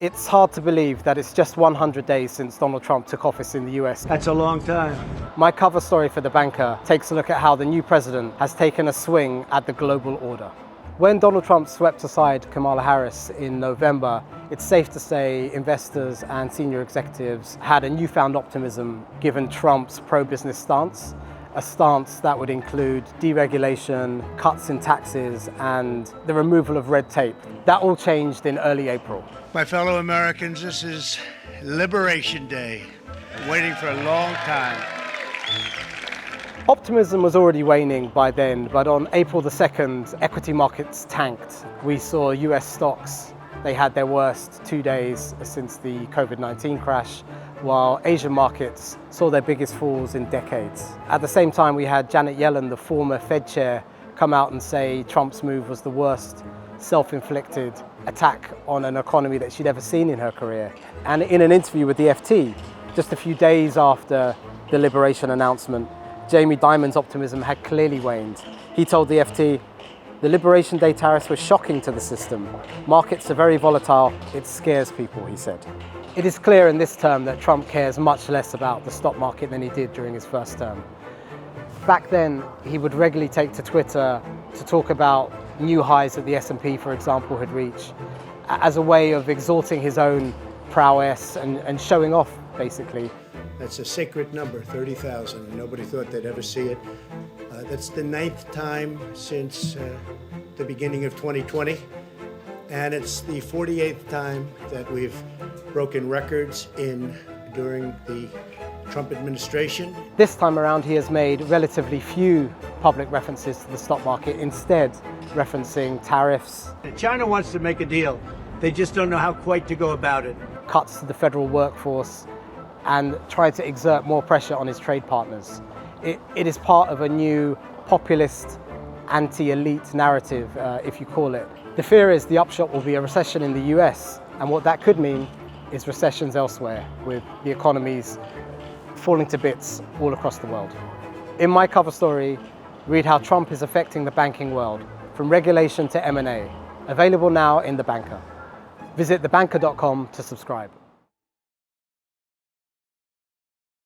It's hard to believe that it's just 100 days since Donald Trump took office in the US. That's a long time. My cover story for The Banker takes a look at how the new president has taken a swing at the global order. When Donald Trump swept aside Kamala Harris in November, it's safe to say investors and senior executives had a newfound optimism given Trump's pro-business stance, a stance that would include deregulation, cuts in taxes, and the removal of red tape. That all changed in early April. My fellow Americans, this is Liberation Day. Waiting for a long time. Optimism was already waning by then, but on April the 2nd, equity markets tanked. We saw US stocks, they had their worst 2 days since the COVID-19 crash, while Asian markets saw their biggest falls in decades. At the same time, we had Janet Yellen, the former Fed chair, come out and say Trump's move was the worst self-inflicted attack on an economy that she'd ever seen in her career. And in an interview with the FT, just a few days after the liberation announcement, Jamie Dimon's optimism had clearly waned. He told the FT, "The Liberation Day tariffs were shocking to the system. Markets are very volatile. It scares people," he said. It is clear in this term that Trump cares much less about the stock market than he did during his first term. Back then, he would regularly take to Twitter to talk about new highs that the S&P, for example, had reached, as a way of exalting his own prowess and showing off, basically. That's a sacred number, 30,000. Nobody thought they'd ever see it. That's the 9th time since the beginning of 2020. And it's the 48th time that we've broken records during the Trump administration. This time around, he has made relatively few public references to the stock market, instead referencing tariffs. China wants to make a deal. They just don't know how quite to go about it. Cuts to the federal workforce, and trying to exert more pressure on his trade partners. It is part of a new populist, anti-elite narrative, if you call it. The fear is the upshot will be a recession in the US, and what that could mean is recessions elsewhere, with the economies falling to bits all across the world. In my cover story, read how Trump is affecting the banking world, from regulation to M&A, available now in The Banker. Visit thebanker.com to subscribe.